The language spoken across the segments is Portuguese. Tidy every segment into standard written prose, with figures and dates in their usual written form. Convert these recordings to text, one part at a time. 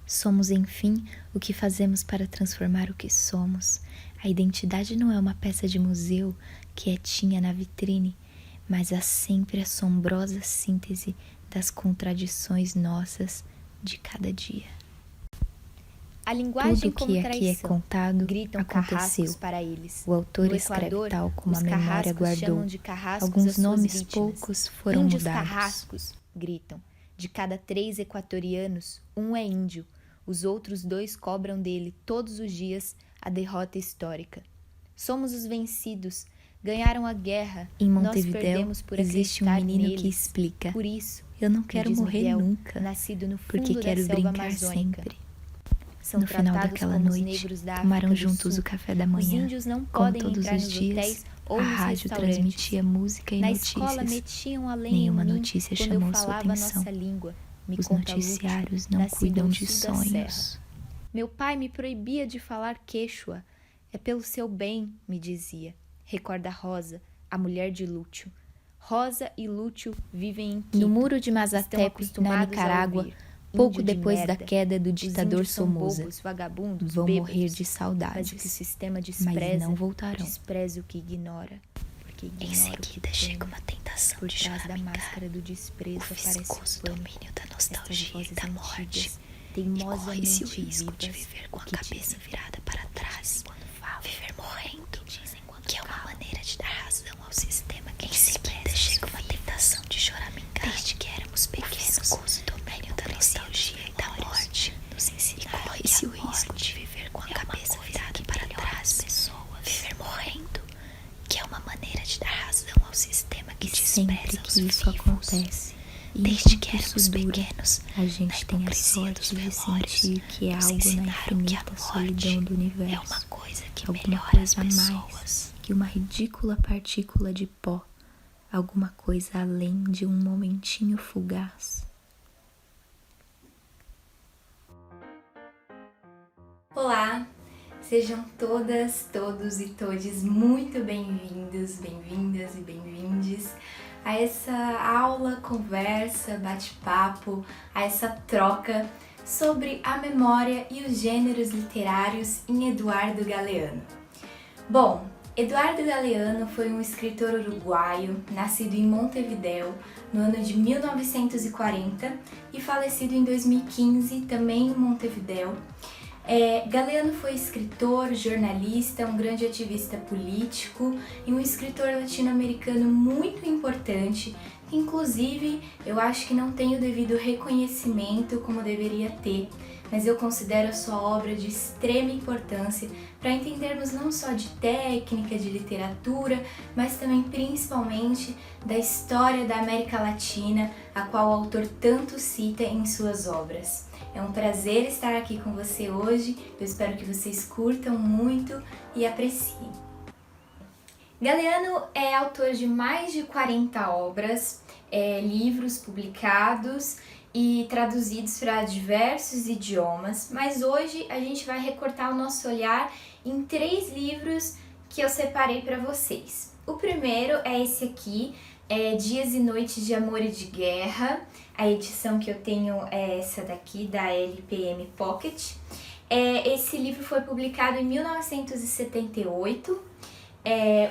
Somos, enfim, o que fazemos para transformar o que somos. A identidade não é uma peça de museu quietinha na vitrine, mas a sempre assombrosa síntese das contradições nossas de cada dia. A linguagem Tudo como que aqui é traição, contado gritam aconteceu. carrascos para eles. O autor No escreve Equador, tal como os a memória carrascos guardou. chamam de carrascos Alguns as suas nomes vítimas. poucos foram Índios mudados. carrascos, gritam. De cada 3 equatorianos, um é índio. Os outros 2 cobram dele todos os dias a derrota histórica. Somos os vencidos. Ganharam a guerra. Em Nós Montevidéu perdemos por existe um acreditar menino neles. que explica: Por isso, eu não me quero diz morrer Miguel, nunca, nascido no porque fundo quero da selva brincar amazônica. sempre. São No final tratados daquela como os noite, negros da tomaram África do juntos Sul. o café da Os manhã. índios não Como podem todos entrar os nos dias, hotéis ou a nos rádio restaurantes. transmitia música e Na notícias. escola metiam a lenha Nenhuma em mim notícia quando eu chamou sua falava a atenção. nossa língua. Me Os conta noticiários Lúcio, não nascido cuidam ao de sul da serra. sonhos. Meu pai me proibia de falar quechua. É pelo seu bem, me dizia. Recorda Rosa, a mulher de Lúcio. Rosa e Lúcio vivem em Quito. No muro de Estão Mazatep, na acostumados a Nicarágua, ouvir. pouco Índio de depois da merda. queda do Os ditador índios são Somoza, bobos, vagabundos, vão bêbados. morrer de Faz o que o saudades, sistema mas despreza, não voltarão. despreza o que ignora. Porque Em ignora o que seguida tem. chega uma tentação Por de trás da choramingar, máscara do desprezo o aparece viscoso o pânico. domínio da Estas nostalgia e vozes da morte, antigas, e corre-se o teimosamente risco de vivas, viver com a o que cabeça dizem, virada para trás, viver morrendo, que é uma maneira de dar razão ao sistema que em seguida chega uma tentação de choramingar, desde que éramos pequenos, o viscoso domínio da nostalgia e da morte, e corre-se o risco de viver com a cabeça virada para trás, viver morrendo, que é uma maneira de dar razão ao sistema que despreza os vivos. Acontece, desde que éramos pequenos, a gente tem a sorte de sentir que é algo na infinita solidão do universo, é uma coisa que alguma coisa a mais que uma ridícula partícula de pó, alguma coisa além de um momentinho fugaz. Olá, sejam todas, todos e todes muito bem-vindos, bem-vindas e bem-vindes a essa aula, conversa, bate-papo, a essa troca sobre a memória e os gêneros literários em Eduardo Galeano. Bom, Eduardo Galeano foi um escritor uruguaio, nascido em Montevidéu no ano de 1940 e falecido em 2015, também em Montevidéu. Galeano foi escritor, jornalista, um grande ativista político e um escritor latino-americano muito importante. Inclusive, eu acho que não tem o devido reconhecimento como deveria ter, mas eu considero a sua obra de extrema importância para entendermos não só de técnica, de literatura, mas também principalmente da história da América Latina, a qual o autor tanto cita em suas obras. É um prazer estar aqui com você hoje, eu espero que vocês curtam muito e apreciem. Galeano é autor de mais de 40 obras, livros publicados e traduzidos para diversos idiomas, mas hoje a gente vai recortar o nosso olhar em 3 livros que eu separei para vocês. O primeiro é esse aqui, Dias e Noites de Amor e de Guerra. A edição que eu tenho é essa daqui, da LPM Pocket. Esse livro foi publicado em 1978.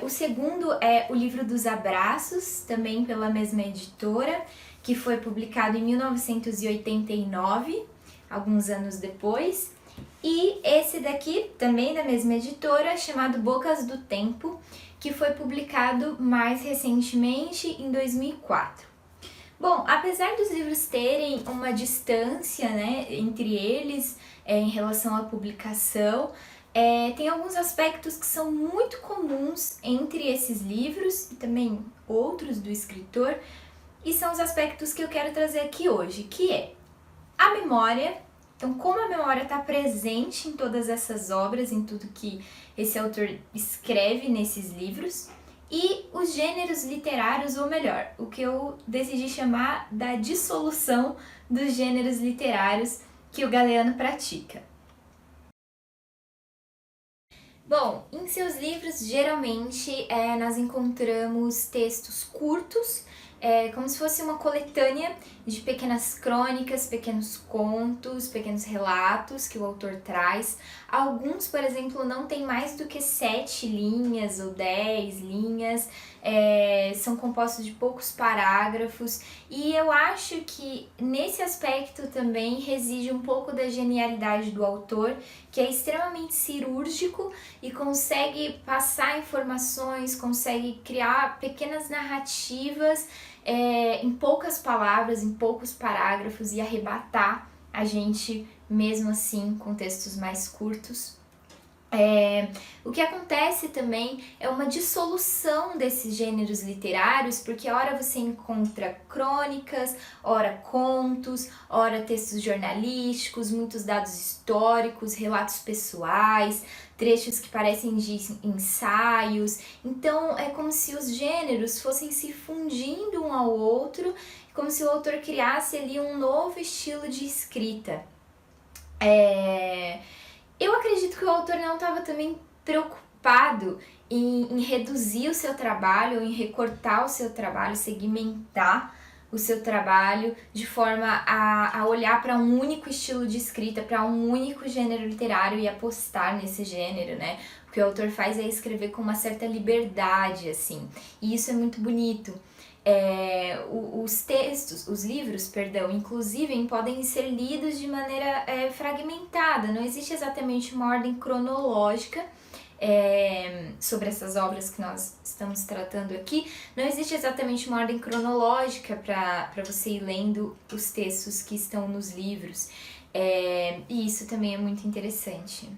O segundo é O Livro dos Abraços, também pela mesma editora, que foi publicado em 1989, alguns anos depois. E esse daqui, também da mesma editora, chamado Bocas do Tempo, que foi publicado mais recentemente, em 2004. Bom, apesar dos livros terem uma distância, né, entre eles em relação à publicação, tem alguns aspectos que são muito comuns entre esses livros e também outros do escritor, e são os aspectos que eu quero trazer aqui hoje, que é a memória. Então, como a memória está presente em todas essas obras, em tudo que esse autor escreve nesses livros, e os gêneros literários, ou melhor, o que eu decidi chamar da dissolução dos gêneros literários que o Galeano pratica. Bom, em seus livros, geralmente, nós encontramos textos curtos, como se fosse uma coletânea de pequenas crônicas, pequenos contos, pequenos relatos que o autor traz. Alguns, por exemplo, não tem mais do que 7 linhas ou 10 linhas, são compostos de poucos parágrafos, e eu acho que nesse aspecto também reside um pouco da genialidade do autor, que é extremamente cirúrgico e consegue passar informações, consegue criar pequenas narrativas em poucas palavras, em poucos parágrafos, e arrebatar a gente mesmo assim com textos mais curtos. O que acontece também é uma dissolução desses gêneros literários, porque ora você encontra crônicas, ora contos, ora textos jornalísticos, muitos dados históricos, relatos pessoais, trechos que parecem de ensaios. Então é como se os gêneros fossem se fundindo um ao outro, como se o autor criasse ali um novo estilo de escrita. Eu acredito que o autor não estava também preocupado em reduzir o seu trabalho, em recortar o seu trabalho, segmentar o seu trabalho de forma a olhar para um único estilo de escrita, para um único gênero literário e apostar nesse gênero, né? O que o autor faz é escrever com uma certa liberdade, assim, e isso é muito bonito. Os livros, inclusive, podem ser lidos de maneira fragmentada, não existe exatamente uma ordem cronológica sobre essas obras que nós estamos tratando aqui, não existe exatamente uma ordem cronológica para você ir lendo os textos que estão nos livros, e isso também é muito interessante.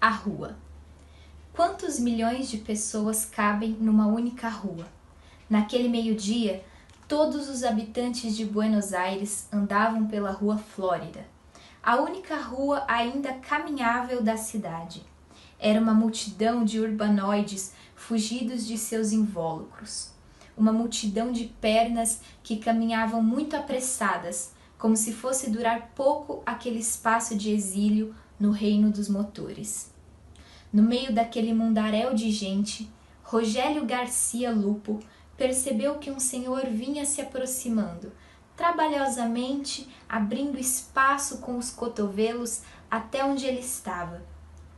A rua. Quantos milhões de pessoas cabem numa única rua? Naquele meio-dia, todos os habitantes de Buenos Aires andavam pela Rua Flórida, a única rua ainda caminhável da cidade. Era uma multidão de urbanoides fugidos de seus invólucros. Uma multidão de pernas que caminhavam muito apressadas, como se fosse durar pouco aquele espaço de exílio no reino dos motores. No meio daquele mundaréu de gente, Rogério Garcia Lupo percebeu que um senhor vinha se aproximando, trabalhosamente abrindo espaço com os cotovelos até onde ele estava.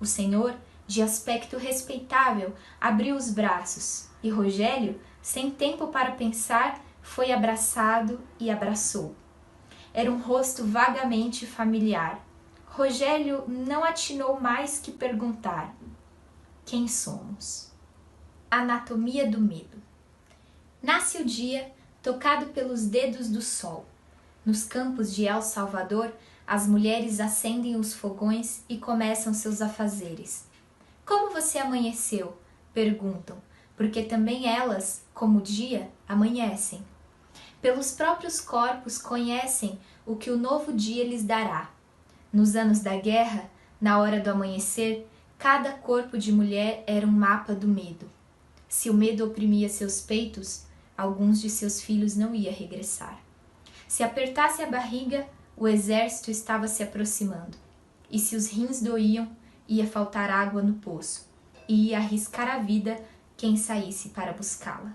O senhor, de aspecto respeitável, abriu os braços e Rogério, sem tempo para pensar, foi abraçado e abraçou. Era um rosto vagamente familiar. Rogério não atinou mais que perguntar: quem somos? Anatomia do medo. Nasce o dia, tocado pelos dedos do sol. Nos campos de El Salvador, as mulheres acendem os fogões e começam seus afazeres. Como você amanheceu? Perguntam, porque também elas, como o dia, amanhecem. Pelos próprios corpos conhecem o que o novo dia lhes dará. Nos anos da guerra, na hora do amanhecer, cada corpo de mulher era um mapa do medo. Se o medo oprimia seus peitos, alguns de seus filhos não iam regressar. Se apertasse a barriga, o exército estava se aproximando. E se os rins doíam, ia faltar água no poço. E ia arriscar a vida quem saísse para buscá-la.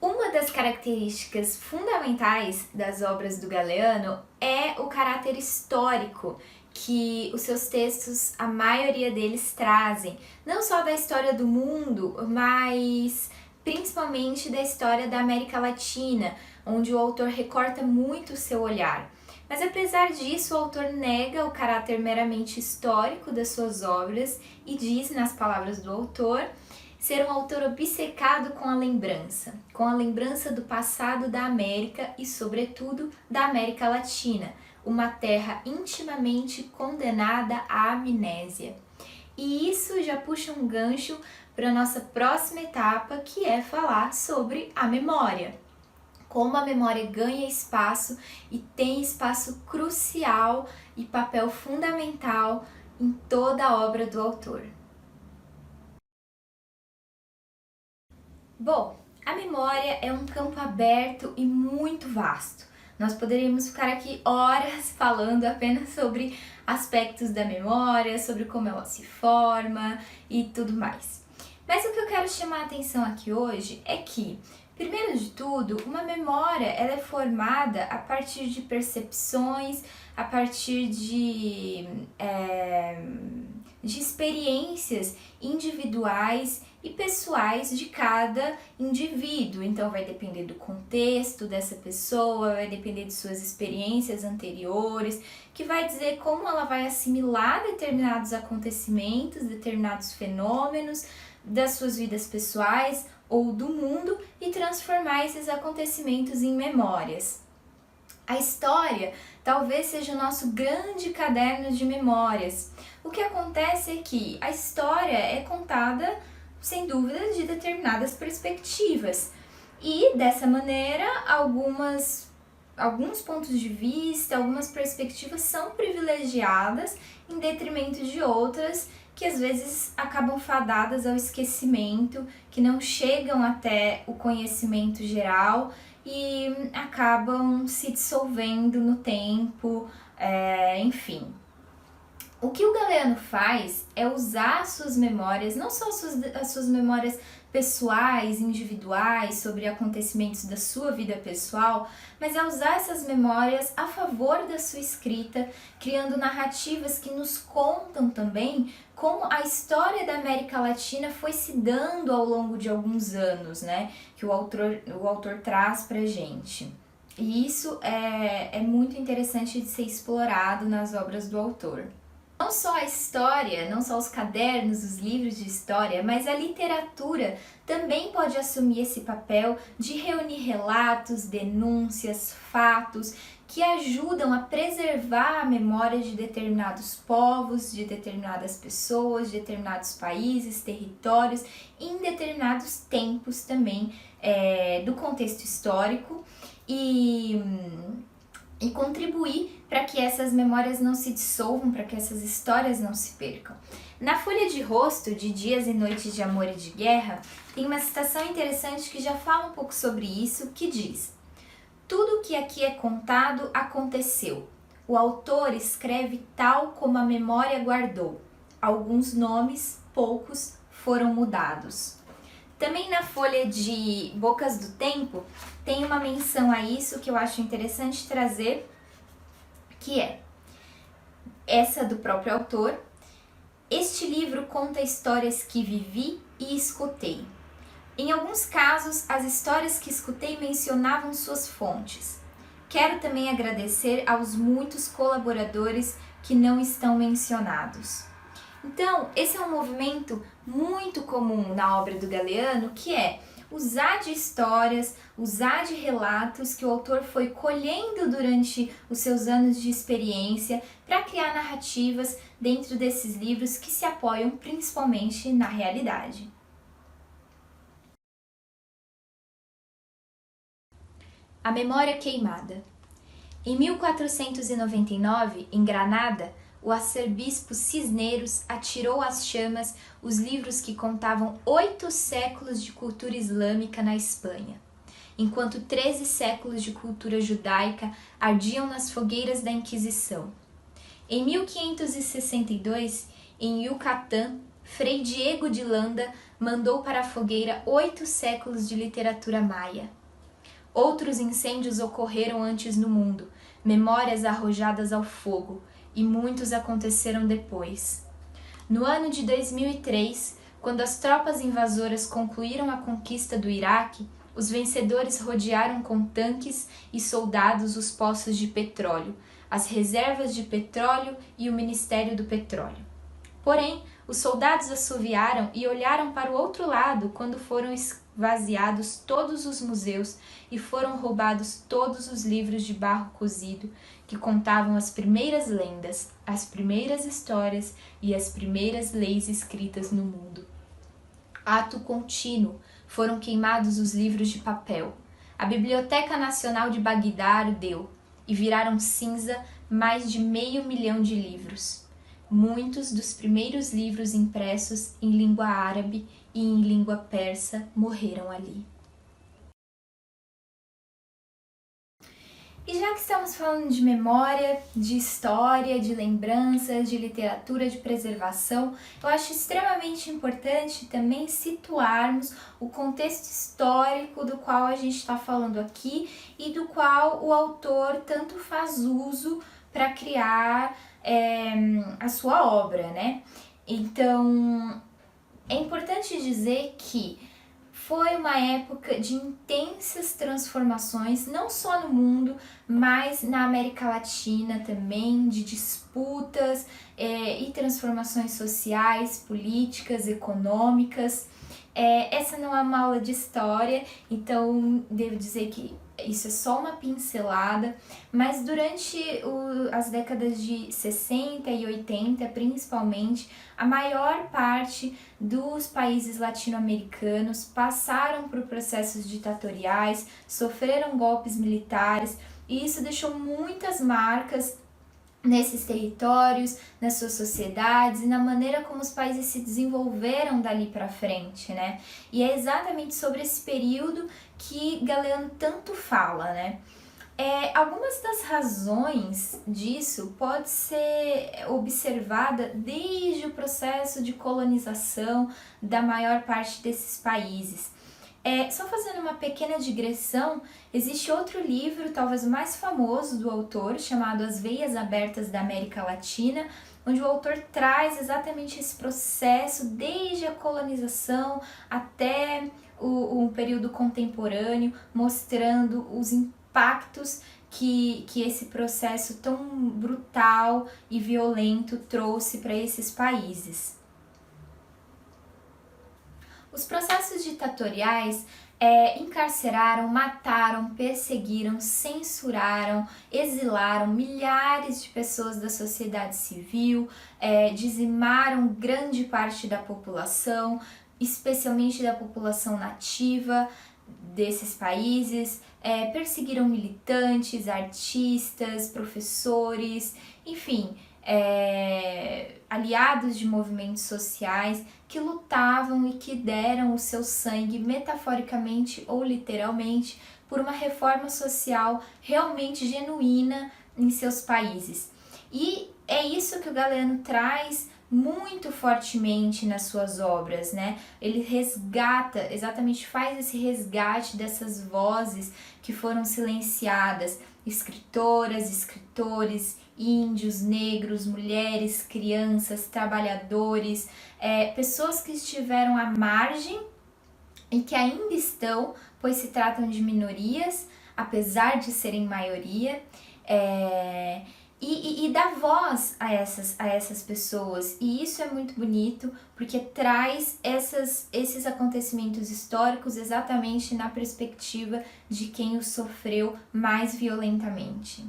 Uma das características fundamentais das obras do Galeano é o caráter histórico que os seus textos, a maioria deles, trazem, não só da história do mundo, mas principalmente da história da América Latina, onde o autor recorta muito o seu olhar. Mas apesar disso, o autor nega o caráter meramente histórico das suas obras e diz, nas palavras do autor, ser um autor obcecado com a lembrança do passado da América e, sobretudo, da América Latina, uma terra intimamente condenada à amnésia. E isso já puxa um gancho para a nossa próxima etapa, que é falar sobre a memória. Como a memória ganha espaço e tem espaço crucial e papel fundamental em toda a obra do autor. Bom, a memória é um campo aberto e muito vasto. Nós poderíamos ficar aqui horas falando apenas sobre aspectos da memória, sobre como ela se forma e tudo mais. Mas o que eu quero chamar a atenção aqui hoje é que, Primeiro de tudo, uma memória ela é formada a partir de percepções, a partir de experiências individuais e pessoais de cada indivíduo. Então vai depender do contexto dessa pessoa, vai depender de suas experiências anteriores, que vai dizer como ela vai assimilar determinados acontecimentos, determinados fenômenos das suas vidas pessoais ou do mundo e transformar esses acontecimentos em memórias. A história talvez seja o nosso grande caderno de memórias. O que acontece é que a história é contada, sem dúvida, de determinadas perspectivas. E, dessa maneira, alguns pontos de vista, algumas perspectivas são privilegiadas em detrimento de outras que às vezes acabam fadadas ao esquecimento, que não chegam até o conhecimento geral e acabam se dissolvendo no tempo, enfim. O que o Galeano faz é usar suas memórias, não só as suas memórias pessoais, individuais, sobre acontecimentos da sua vida pessoal, mas é usar essas memórias a favor da sua escrita, criando narrativas que nos contam também como a história da América Latina foi se dando ao longo de alguns anos, né? Que o autor traz pra gente. E isso é muito interessante de ser explorado nas obras do autor. Não só a história, não só os cadernos, os livros de história, mas a literatura também pode assumir esse papel de reunir relatos, denúncias, fatos que ajudam a preservar a memória de determinados povos, de determinadas pessoas, de determinados países, territórios, em determinados tempos também do contexto histórico e contribuir para que essas memórias não se dissolvam, para que essas histórias não se percam. Na Folha de Rosto, de Dias e Noites de Amor e de Guerra, tem uma citação interessante que já fala um pouco sobre isso, que diz: "Tudo o que aqui é contado aconteceu. O autor escreve tal como a memória guardou. Alguns nomes, poucos, foram mudados." Também na folha de Bocas do Tempo tem uma menção a isso que eu acho interessante trazer, que é essa do próprio autor. "Este livro conta histórias que vivi e escutei. Em alguns casos, as histórias que escutei mencionavam suas fontes. Quero também agradecer aos muitos colaboradores que não estão mencionados." Então, esse é um movimento muito comum na obra do Galeano, que é usar de histórias, usar de relatos que o autor foi colhendo durante os seus anos de experiência para criar narrativas dentro desses livros que se apoiam principalmente na realidade. A memória queimada. Em 1499, em Granada, o arcebispo Cisneros atirou às chamas os livros que contavam 8 séculos de cultura islâmica na Espanha, enquanto 13 séculos de cultura judaica ardiam nas fogueiras da Inquisição. Em 1562, em Yucatán, Frei Diego de Landa mandou para a fogueira 8 séculos de literatura maia. Outros incêndios ocorreram antes no mundo, memórias arrojadas ao fogo, e muitos aconteceram depois. No ano de 2003, quando as tropas invasoras concluíram a conquista do Iraque, os vencedores rodearam com tanques e soldados os poços de petróleo, as reservas de petróleo e o Ministério do Petróleo. Porém, os soldados assoviaram e olharam para o outro lado quando foram esvaziados todos os museus e foram roubados todos os livros de barro cozido que contavam as primeiras lendas, as primeiras histórias e as primeiras leis escritas no mundo. Ato contínuo, foram queimados os livros de papel. A Biblioteca Nacional de Bagdá ardeu e viraram cinza mais de 500 mil de livros. Muitos dos primeiros livros impressos em língua árabe e em língua persa morreram ali. E já que estamos falando de memória, de história, de lembranças, de literatura, de preservação, eu acho extremamente importante também situarmos o contexto histórico do qual a gente está falando aqui e do qual o autor tanto faz uso para criar a sua obra, né? Então, é importante dizer que foi uma época de intensas transformações, não só no mundo, mas na América Latina também, de disputas e transformações sociais, políticas, econômicas. Essa não é uma aula de história, então devo dizer que isso é só uma pincelada, mas durante as décadas de 60 e 80, principalmente, a maior parte dos países latino-americanos passaram por processos ditatoriais, sofreram golpes militares, e isso deixou muitas marcas nesses territórios, nas suas sociedades e na maneira como os países se desenvolveram dali para frente, né? E é exatamente sobre esse período que Galeano tanto fala, né? Algumas das razões disso pode ser observada desde o processo de colonização da maior parte desses países. Só fazendo uma pequena digressão, existe outro livro, talvez o mais famoso do autor, chamado As Veias Abertas da América Latina, onde o autor traz exatamente esse processo desde a colonização até o período contemporâneo, mostrando os impactos que esse processo tão brutal e violento trouxe para esses países. Os processos ditatoriais encarceraram, mataram, perseguiram, censuraram, exilaram milhares de pessoas da sociedade civil, dizimaram grande parte da população, especialmente da população nativa desses países, perseguiram militantes, artistas, professores, enfim, aliados de movimentos sociais que lutavam e que deram o seu sangue, metaforicamente ou literalmente, por uma reforma social realmente genuína em seus países. E é isso que o Galeano traz muito fortemente nas suas obras, né? Ele resgata, exatamente faz esse resgate dessas vozes que foram silenciadas, escritoras, escritores, índios, negros, mulheres, crianças, trabalhadores, pessoas que estiveram à margem e que ainda estão, pois se tratam de minorias, apesar de serem maioria, e dá voz a essas pessoas. E isso é muito bonito, porque traz esses acontecimentos históricos exatamente na perspectiva de quem os sofreu mais violentamente.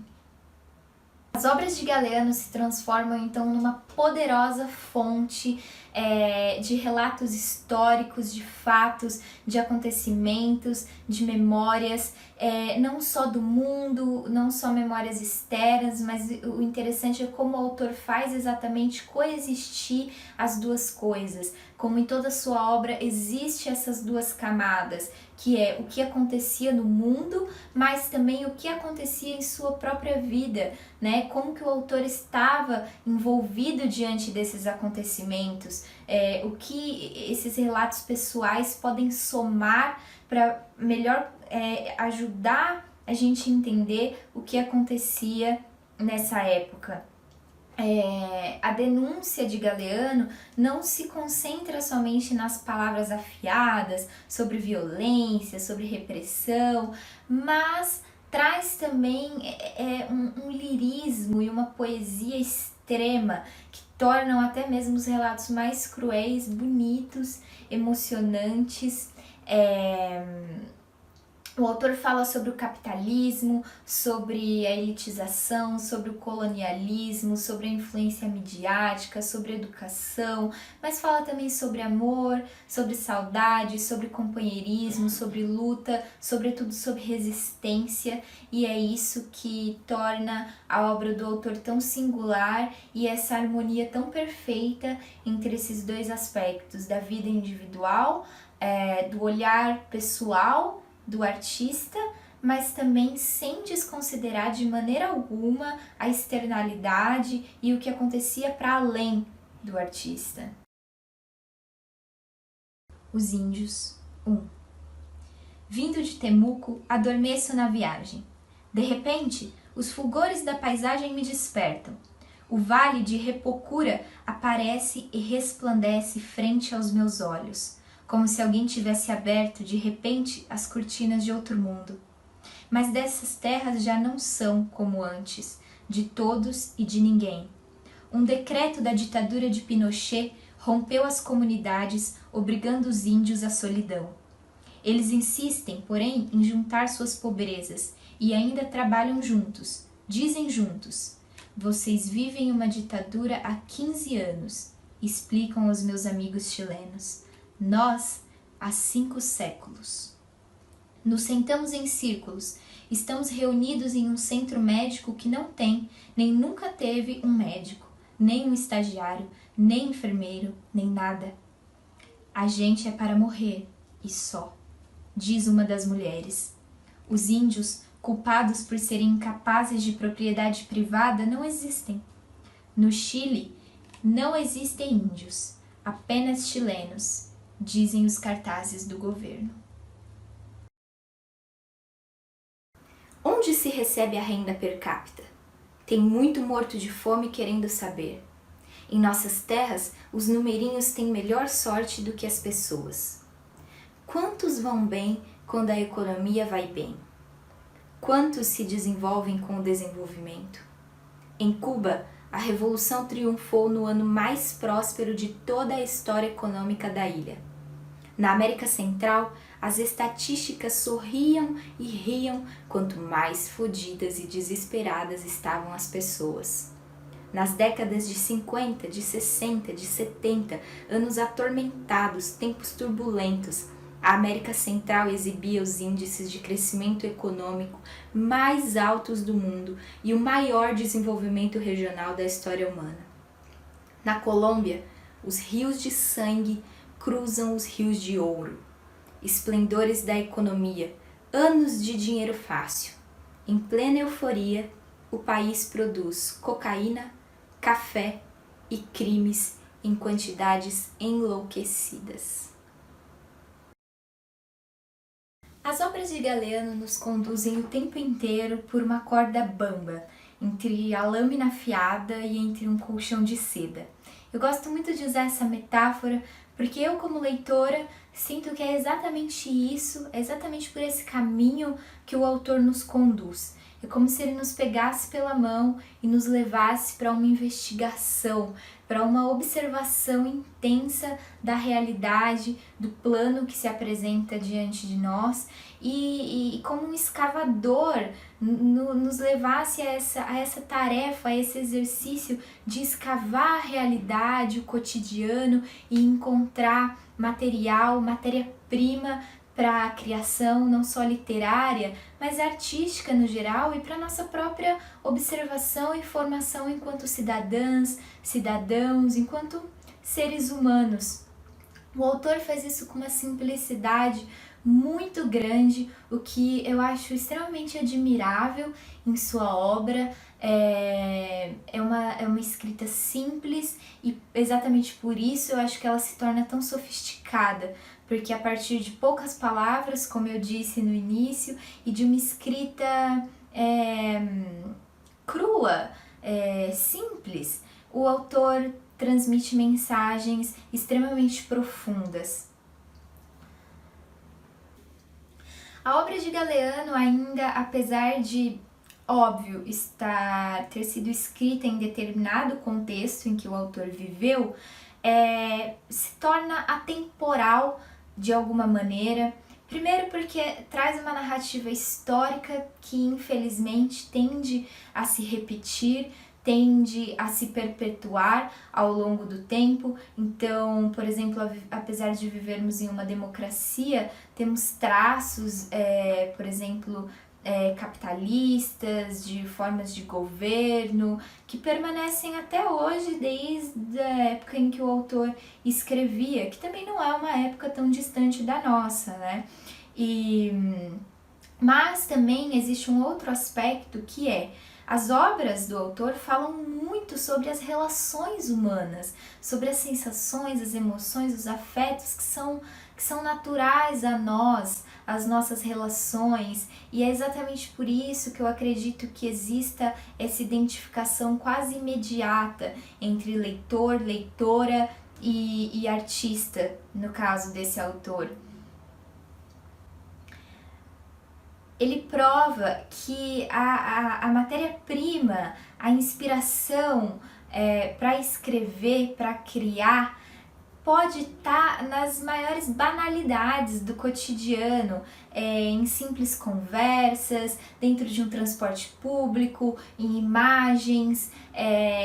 As obras de Galeano se transformam então numa poderosa fonte de relatos históricos, de fatos, de acontecimentos, de memórias, não só do mundo, não só memórias externas, mas o interessante é como o autor faz exatamente coexistir as duas coisas. Como em toda a sua obra existe essas duas camadas, que é o que acontecia no mundo, mas também o que acontecia em sua própria vida, né? Como que o autor estava envolvido diante desses acontecimentos, o que esses relatos pessoais podem somar para melhor ajudar a gente a entender o que acontecia nessa época. A denúncia de Galeano não se concentra somente nas palavras afiadas sobre violência, sobre repressão, mas traz também um lirismo e uma poesia extrema que tornam até mesmo os relatos mais cruéis, bonitos, emocionantes. O autor fala sobre o capitalismo, sobre a elitização, sobre o colonialismo, sobre a influência midiática, sobre a educação, mas fala também sobre amor, sobre saudade, sobre companheirismo, sobre luta, sobretudo sobre resistência, e é isso que torna a obra do autor tão singular e essa harmonia tão perfeita entre esses dois aspectos, da vida individual, do olhar pessoal do artista, mas também sem desconsiderar de maneira alguma a externalidade e o que acontecia para além do artista. Os índios. 1. Vindo de Temuco, adormeço na viagem. De repente, os fulgores da paisagem me despertam. O vale de Repocura aparece e resplandece frente aos meus olhos, como se alguém tivesse aberto de repente as cortinas de outro mundo. Mas dessas terras já não são como antes, de todos e de ninguém. Um decreto da ditadura de Pinochet rompeu as comunidades, obrigando os índios à solidão. Eles insistem, porém, em juntar suas pobrezas e ainda trabalham juntos, dizem juntos. Vocês vivem uma ditadura há 15 anos, explicam aos meus amigos chilenos. Nós, há 5 séculos. Nos sentamos em círculos, estamos reunidos em um centro médico que não tem, nem nunca teve um médico, nem um estagiário, nem enfermeiro, nem nada. A gente é para morrer, e só, diz uma das mulheres. Os índios, culpados por serem incapazes de propriedade privada, não existem. No Chile, não existem índios, apenas chilenos, dizem os cartazes do governo. Onde se recebe a renda per capita? Tem muito morto de fome querendo saber. Em nossas terras, os numerinhos têm melhor sorte do que as pessoas. Quantos vão bem quando a economia vai bem? Quantos se desenvolvem com o desenvolvimento? Em Cuba, a revolução triunfou no ano mais próspero de toda a história econômica da ilha. Na América Central, as estatísticas sorriam e riam quanto mais fodidas e desesperadas estavam as pessoas. Nas décadas de 50, de 60, de 70, anos atormentados, tempos turbulentos, a América Central exibia os índices de crescimento econômico mais altos do mundo e o maior desenvolvimento regional da história humana. Na Colômbia, os rios de sangue cruzam os rios de ouro. Esplendores da economia, anos de dinheiro fácil. Em plena euforia, o país produz cocaína, café e crimes em quantidades enlouquecidas. As obras de Galeano nos conduzem o tempo inteiro por uma corda bamba, entre a lâmina afiada e entre um colchão de seda. Eu gosto muito de usar essa metáfora porque eu, como leitora, sinto que é exatamente isso, é exatamente por esse caminho que o autor nos conduz. É como se ele nos pegasse pela mão e nos levasse para uma investigação, para uma observação intensa da realidade, do plano que se apresenta diante de nós e como um escavador nos levasse a essa tarefa, a esse exercício de escavar a realidade, o cotidiano e encontrar material, matéria-prima para a criação não só literária, mas artística no geral e para nossa própria observação e formação enquanto cidadãs, cidadãos, enquanto seres humanos. O autor faz isso com uma simplicidade muito grande, o que eu acho extremamente admirável em sua obra. É uma escrita simples e exatamente por isso eu acho que ela se torna tão sofisticada, porque a partir de poucas palavras, como eu disse no início, e de uma escrita crua, simples, o autor transmite mensagens extremamente profundas. A obra de Galeano ainda, apesar de, óbvio, ter sido escrita em determinado contexto em que o autor viveu, se torna atemporal de alguma maneira. Primeiro porque traz uma narrativa histórica que infelizmente tende a se repetir, tende a se perpetuar ao longo do tempo. Então, por exemplo, apesar de vivermos em uma democracia, temos traços, por exemplo, capitalistas, de formas de governo, que permanecem até hoje, desde a época em que o autor escrevia, que também não é uma época tão distante da nossa, né? Mas também existe um outro aspecto que é: as obras do autor falam muito sobre as relações humanas, sobre as sensações, as emoções, os afetos que são naturais a nós, as nossas relações, e é exatamente por isso que eu acredito que exista essa identificação quase imediata entre leitor, leitora e artista, no caso desse autor. Ele prova que a matéria-prima, a inspiração para escrever, para criar, pode estar nas maiores banalidades do cotidiano, em simples conversas, dentro de um transporte público, em imagens,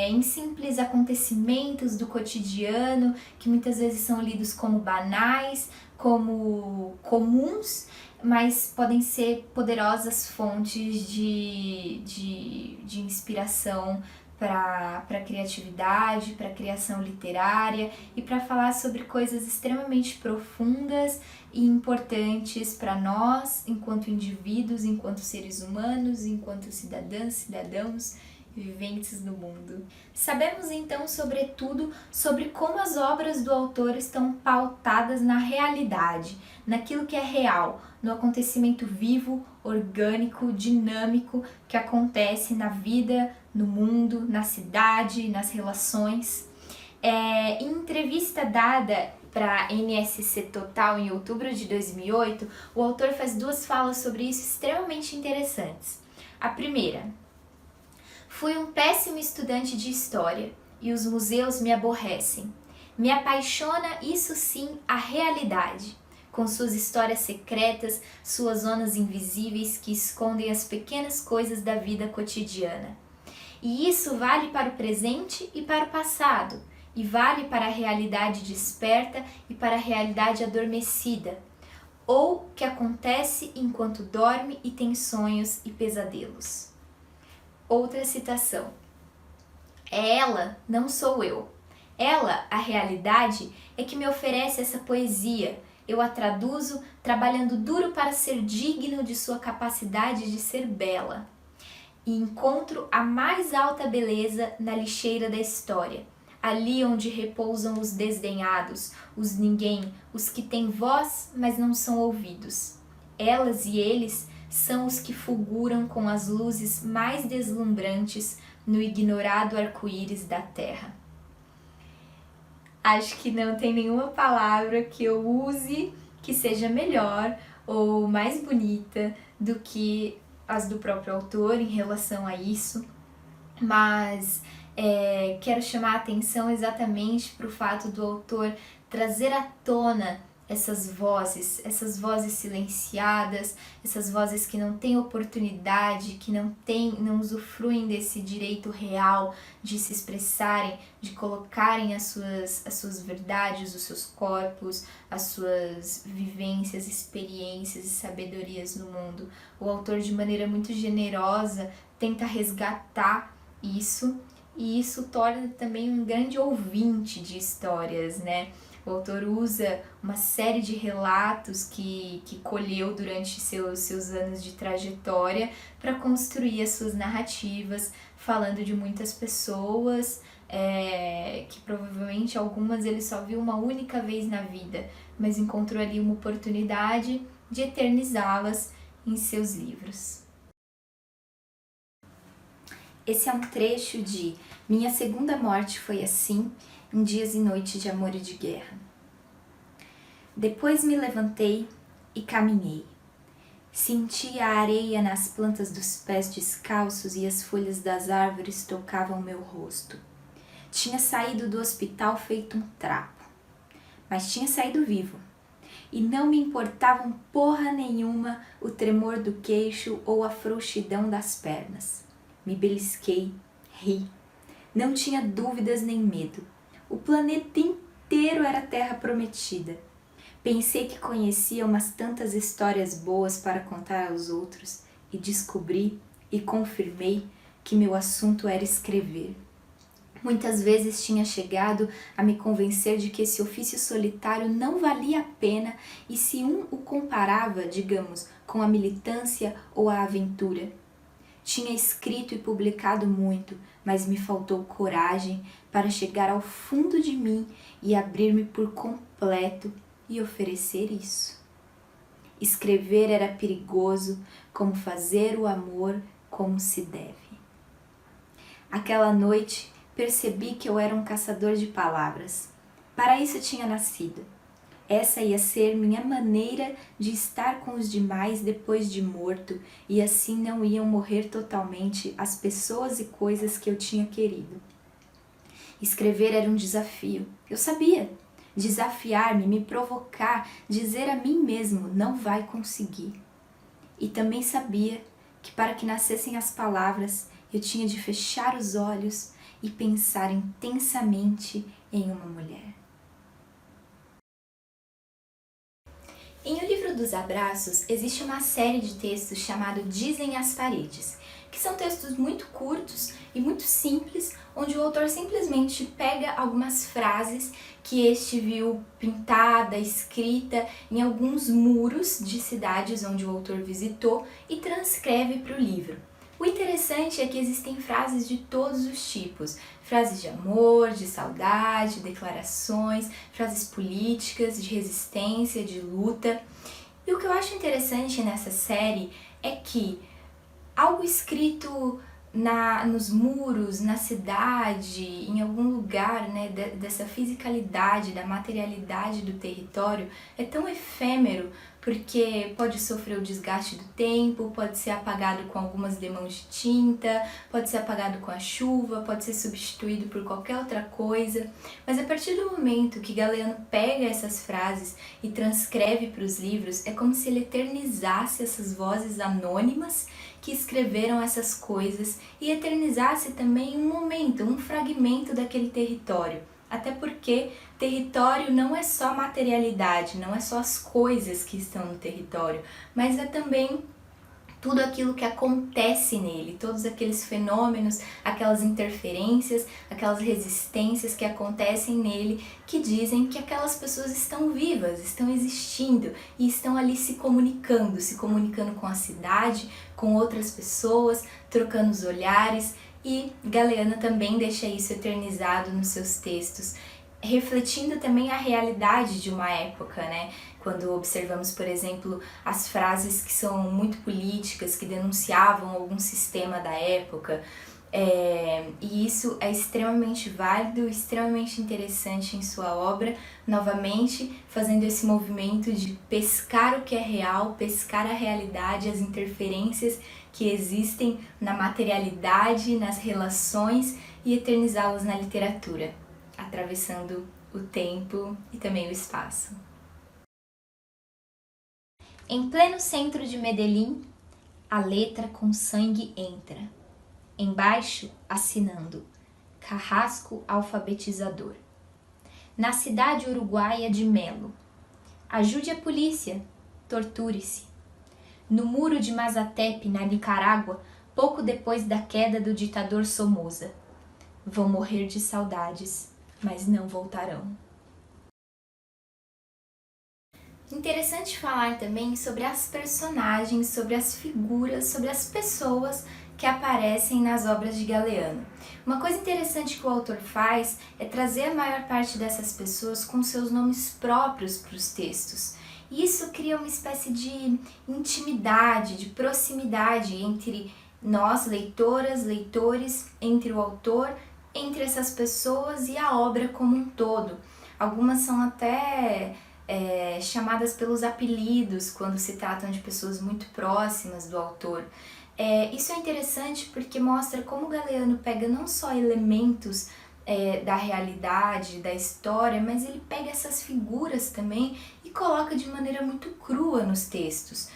em simples acontecimentos do cotidiano, que muitas vezes são lidos como banais, como comuns, mas podem ser poderosas fontes de inspiração para a criatividade, para a criação literária e para falar sobre coisas extremamente profundas e importantes para nós, enquanto indivíduos, enquanto seres humanos, enquanto cidadãs, cidadãos viventes no mundo. Sabemos então, sobretudo, sobre como as obras do autor estão pautadas na realidade, naquilo que é real, no acontecimento vivo, orgânico, dinâmico que acontece na vida, no mundo, na cidade, nas relações. Em entrevista dada para a NSC Total em outubro de 2008, o autor faz 2 falas sobre isso extremamente interessantes. A primeira: fui um péssimo estudante de história e os museus me aborrecem. Me apaixona, isso sim, a realidade, com suas histórias secretas, suas zonas invisíveis que escondem as pequenas coisas da vida cotidiana. E isso vale para o presente e para o passado, e vale para a realidade desperta e para a realidade adormecida, ou que acontece enquanto dorme e tem sonhos e pesadelos. Outra citação: é ela, não sou eu. Ela, a realidade, é que me oferece essa poesia. Eu a traduzo trabalhando duro para ser digno de sua capacidade de ser bela. E encontro a mais alta beleza na lixeira da história, ali onde repousam os desdenhados, os ninguém, os que têm voz, mas não são ouvidos. Elas e eles são os que fulguram com as luzes mais deslumbrantes no ignorado arco-íris da terra. Acho que não tem nenhuma palavra que eu use que seja melhor ou mais bonita do que as do próprio autor em relação a isso, mas quero chamar a atenção exatamente para o fato do autor trazer à tona essas vozes silenciadas, essas vozes que não têm oportunidade, que não usufruem desse direito real de se expressarem, de colocarem as suas verdades, os seus corpos, as suas vivências, experiências e sabedorias no mundo. O autor, de maneira muito generosa, tenta resgatar isso, e isso torna também um grande ouvinte de histórias, né? O autor usa uma série de relatos que colheu durante seus anos de trajetória para construir as suas narrativas, falando de muitas pessoas, que provavelmente algumas ele só viu uma única vez na vida, mas encontrou ali uma oportunidade de eternizá-las em seus livros. Esse é um trecho de Minha Segunda Morte Foi Assim, em Dias e Noites de Amor e de Guerra. Depois me levantei e caminhei. Senti a areia nas plantas dos pés descalços e as folhas das árvores tocavam meu rosto. Tinha saído do hospital feito um trapo, mas tinha saído vivo. E não me importavam porra nenhuma o tremor do queixo ou a frouxidão das pernas. Me belisquei, ri. Não tinha dúvidas nem medo. O planeta inteiro era terra prometida. Pensei que conhecia umas tantas histórias boas para contar aos outros e descobri e confirmei que meu assunto era escrever. Muitas vezes tinha chegado a me convencer de que esse ofício solitário não valia a pena e se um o comparava, digamos, com a militância ou a aventura. Tinha escrito e publicado muito, mas me faltou coragem para chegar ao fundo de mim e abrir-me por completo e oferecer isso. Escrever era perigoso, como fazer o amor como se deve. Aquela noite percebi que eu era um caçador de palavras. Para isso tinha nascido. Essa ia ser minha maneira de estar com os demais depois de morto, e assim não iam morrer totalmente as pessoas e coisas que eu tinha querido. Escrever era um desafio, eu sabia. Desafiar-me, me provocar, dizer a mim mesmo, não vai conseguir. E também sabia que para que nascessem as palavras, eu tinha de fechar os olhos e pensar intensamente em uma mulher. Em O Livro dos Abraços, existe uma série de textos chamado Dizem as Paredes, que são textos muito curtos e muito simples, onde o autor simplesmente pega algumas frases que este viu pintada, escrita em alguns muros de cidades onde o autor visitou e transcreve para o livro. O interessante é que existem frases de todos os tipos, frases de amor, de saudade, declarações, frases políticas, de resistência, de luta. E o que eu acho interessante nessa série é que algo escrito nos muros, na cidade, em algum lugar, né, dessa fisicalidade, da materialidade do território, é tão efêmero porque pode sofrer o desgaste do tempo, pode ser apagado com algumas demãos de tinta, pode ser apagado com a chuva, pode ser substituído por qualquer outra coisa. Mas a partir do momento que Galeano pega essas frases e transcreve para os livros, é como se ele eternizasse essas vozes anônimas que escreveram essas coisas e eternizasse também um momento, um fragmento daquele território. Até porque território não é só materialidade, não é só as coisas que estão no território, mas é também tudo aquilo que acontece nele, todos aqueles fenômenos, aquelas interferências, aquelas resistências que acontecem nele, que dizem que aquelas pessoas estão vivas, estão existindo e estão ali se comunicando com a cidade, com outras pessoas, trocando os olhares. E Galeano também deixa isso eternizado nos seus textos, refletindo também a realidade de uma época, né? Quando observamos, por exemplo, as frases que são muito políticas, que denunciavam algum sistema da época, e isso é extremamente válido, extremamente interessante em sua obra, novamente fazendo esse movimento de pescar o que é real, pescar a realidade, as interferências que existem na materialidade, nas relações e eternizá-las na literatura, atravessando o tempo e também o espaço. Em pleno centro de Medellín, a letra com sangue entra. Embaixo, assinando, Carrasco Alfabetizador. Na cidade uruguaia de Melo. Ajude a polícia, torture-se. No muro de Mazatep, na Nicarágua, pouco depois da queda do ditador Somoza. Vão morrer de saudades, mas não voltarão. Interessante falar também sobre as personagens, sobre as figuras, sobre as pessoas que aparecem nas obras de Galeano. Uma coisa interessante que o autor faz é trazer a maior parte dessas pessoas com seus nomes próprios para os textos. E isso cria uma espécie de intimidade, de proximidade entre nós, leitoras, leitores, entre o autor, entre essas pessoas e a obra como um todo. Algumas são até chamadas pelos apelidos quando se tratam de pessoas muito próximas do autor. Isso é interessante porque mostra como Galeano pega não só elementos da realidade, da história, mas ele pega essas figuras também e coloca de maneira muito crua nos textos.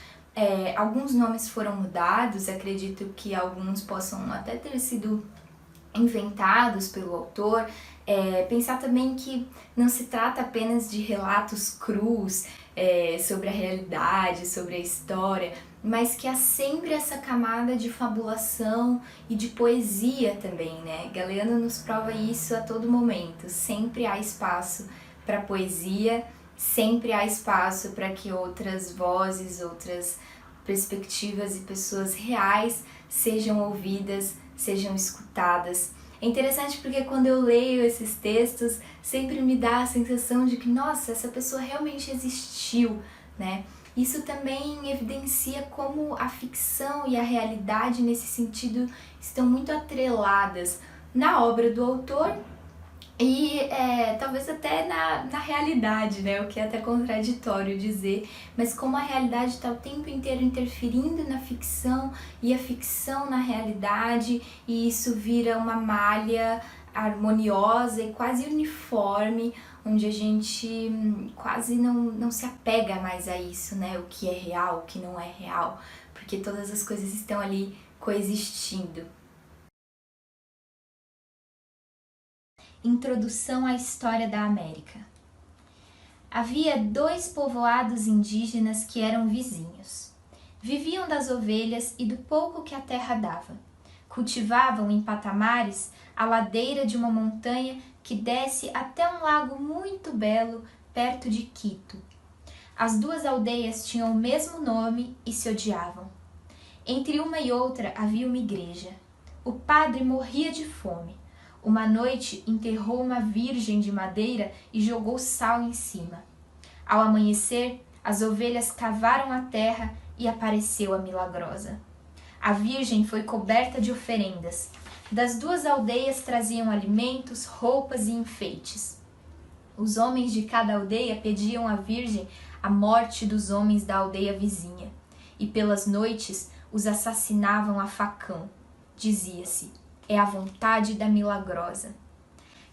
Alguns nomes foram mudados, acredito que alguns possam até ter sido inventados pelo autor. Pensar também que não se trata apenas de relatos crus sobre a realidade, sobre a história, mas que há sempre essa camada de fabulação e de poesia também, né? Galeano nos prova isso a todo momento. Sempre há espaço para poesia, sempre há espaço para que outras vozes, outras perspectivas e pessoas reais sejam ouvidas, sejam escutadas. É interessante porque quando eu leio esses textos, sempre me dá a sensação de que, nossa, essa pessoa realmente existiu, né? Isso também evidencia como a ficção e a realidade, nesse sentido, estão muito atreladas na obra do autor e talvez até na realidade, né? O que é até contraditório dizer, mas como a realidade está o tempo inteiro interferindo na ficção e a ficção na realidade, e isso vira uma malha harmoniosa e quase uniforme, onde a gente quase não se apega mais a isso, né? O que é real, o que não é real, porque todas as coisas estão ali coexistindo. Introdução à história da América. Havia 2 povoados indígenas que eram vizinhos. Viviam das ovelhas e do pouco que a terra dava. Cultivavam em patamares a ladeira de uma montanha que desce até um lago muito belo perto de Quito. As 2 aldeias tinham o mesmo nome e se odiavam. Entre uma e outra havia uma igreja. O padre morria de fome. Uma noite enterrou uma virgem de madeira e jogou sal em cima. Ao amanhecer, as ovelhas cavaram a terra e apareceu a milagrosa. A virgem foi coberta de oferendas. Das 2 aldeias traziam alimentos, roupas e enfeites. Os homens de cada aldeia pediam à virgem a morte dos homens da aldeia vizinha, e pelas noites os assassinavam a facão. Dizia-se: é a vontade da milagrosa.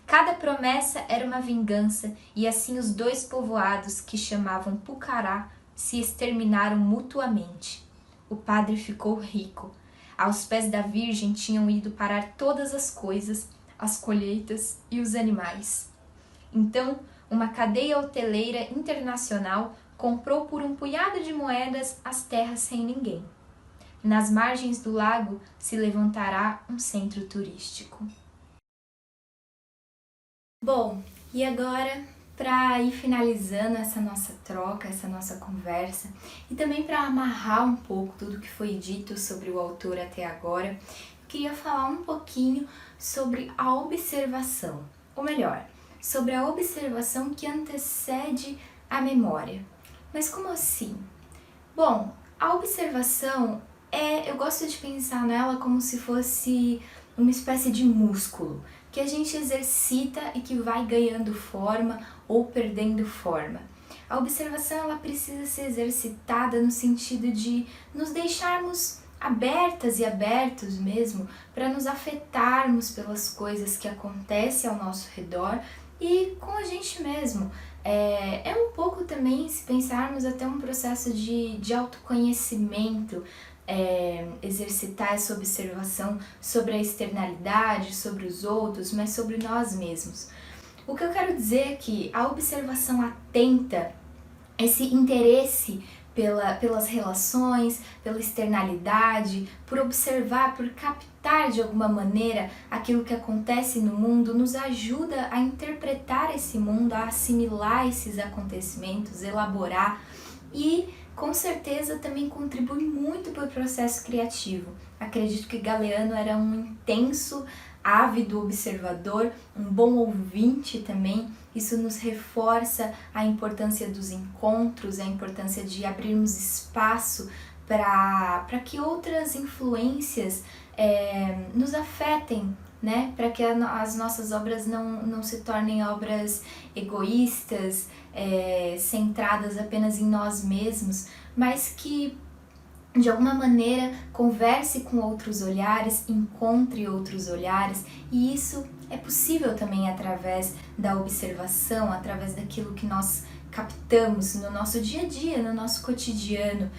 Cada promessa era uma vingança, e assim os 2 povoados, que chamavam Pucará, se exterminaram mutuamente. O padre ficou rico. Aos pés da Virgem tinham ido parar todas as coisas, as colheitas e os animais. Então, uma cadeia hoteleira internacional comprou por um punhado de moedas as terras sem ninguém. Nas margens do lago se levantará um centro turístico. Bom, e agora, para ir finalizando essa nossa troca, essa nossa conversa, e também para amarrar um pouco tudo que foi dito sobre o autor até agora, eu queria falar um pouquinho sobre a observação, ou melhor, sobre a observação que antecede a memória. Mas como assim? Bom, a observação eu gosto de pensar nela como se fosse uma espécie de músculo que a gente exercita e que vai ganhando forma ou perdendo forma. A observação ela precisa ser exercitada no sentido de nos deixarmos abertas e abertos mesmo para nos afetarmos pelas coisas que acontecem ao nosso redor e com a gente mesmo. É um pouco também, se pensarmos, até um processo de autoconhecimento, exercitar essa observação sobre a externalidade, sobre os outros, mas sobre nós mesmos. O que eu quero dizer é que a observação atenta, esse interesse pelas relações, pela externalidade, por observar, por captar de alguma maneira aquilo que acontece no mundo, nos ajuda a interpretar esse mundo, a assimilar esses acontecimentos, elaborar e com certeza também contribui muito para o processo criativo. Acredito que Galeano era um intenso, ávido observador, um bom ouvinte também. Isso nos reforça a importância dos encontros, a importância de abrirmos espaço para que outras influências nos afetem, né? Para que as nossas obras não se tornem obras egoístas, centradas apenas em nós mesmos, mas que de alguma maneira converse com outros olhares, encontre outros olhares, e isso é possível também através da observação, através daquilo que nós captamos no nosso dia a dia, no nosso cotidiano.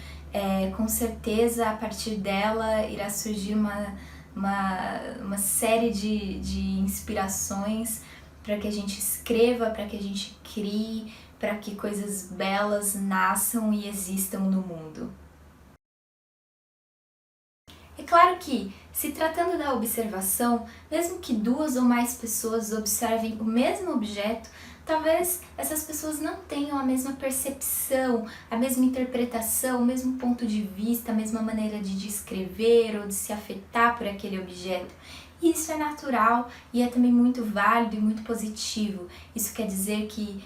Com certeza, a partir dela irá surgir uma série de inspirações para que a gente escreva, para que a gente crie, para que coisas belas nasçam e existam no mundo. É claro que, se tratando da observação, mesmo que 2 ou mais pessoas observem o mesmo objeto, talvez essas pessoas não tenham a mesma percepção, a mesma interpretação, o mesmo ponto de vista, a mesma maneira de descrever ou de se afetar por aquele objeto. E isso é natural e é também muito válido e muito positivo. Isso quer dizer que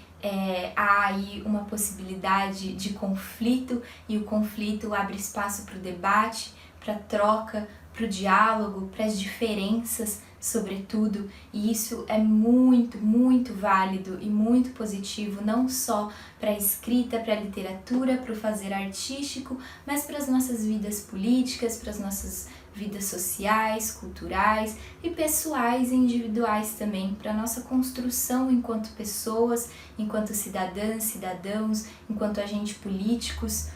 há aí uma possibilidade de conflito e o conflito abre espaço para o debate, para a troca, para o diálogo, para as diferenças, sobretudo, e isso é muito, muito válido e muito positivo, não só para a escrita, para a literatura, para o fazer artístico, mas para as nossas vidas políticas, para as nossas vidas sociais, culturais e pessoais e individuais também, para a nossa construção enquanto pessoas, enquanto cidadãs, cidadãos, enquanto agentes políticos.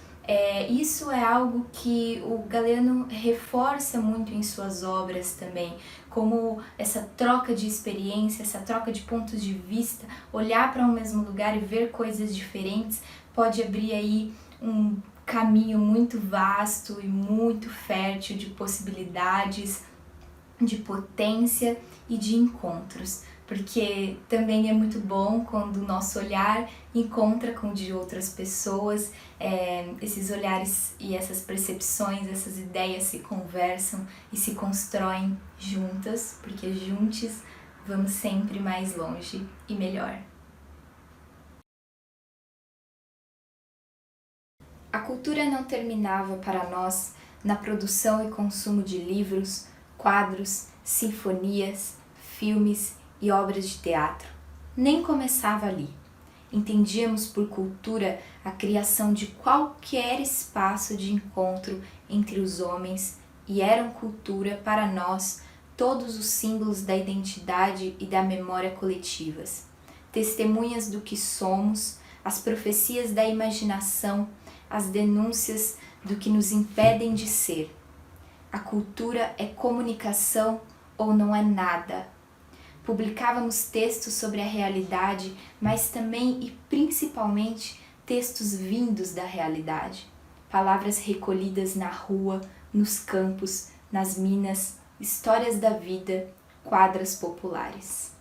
Isso é algo que o Galeano reforça muito em suas obras também, como essa troca de experiência, essa troca de pontos de vista, olhar para um mesmo lugar e ver coisas diferentes, pode abrir aí um caminho muito vasto e muito fértil de possibilidades, de potência e de encontros. Porque também é muito bom quando o nosso olhar encontra com o de outras pessoas, esses olhares e essas percepções, essas ideias se conversam e se constroem juntas, porque juntos vamos sempre mais longe e melhor. A cultura não terminava para nós na produção e consumo de livros, quadros, sinfonias, filmes e obras de teatro. Nem começava ali. Entendíamos por cultura a criação de qualquer espaço de encontro entre os homens e eram cultura para nós todos os símbolos da identidade e da memória coletivas, testemunhas do que somos, as profecias da imaginação, as denúncias do que nos impedem de ser. A cultura é comunicação ou não é nada. Publicávamos textos sobre a realidade, mas também e principalmente textos vindos da realidade. Palavras recolhidas na rua, nos campos, nas minas, histórias da vida, quadras populares.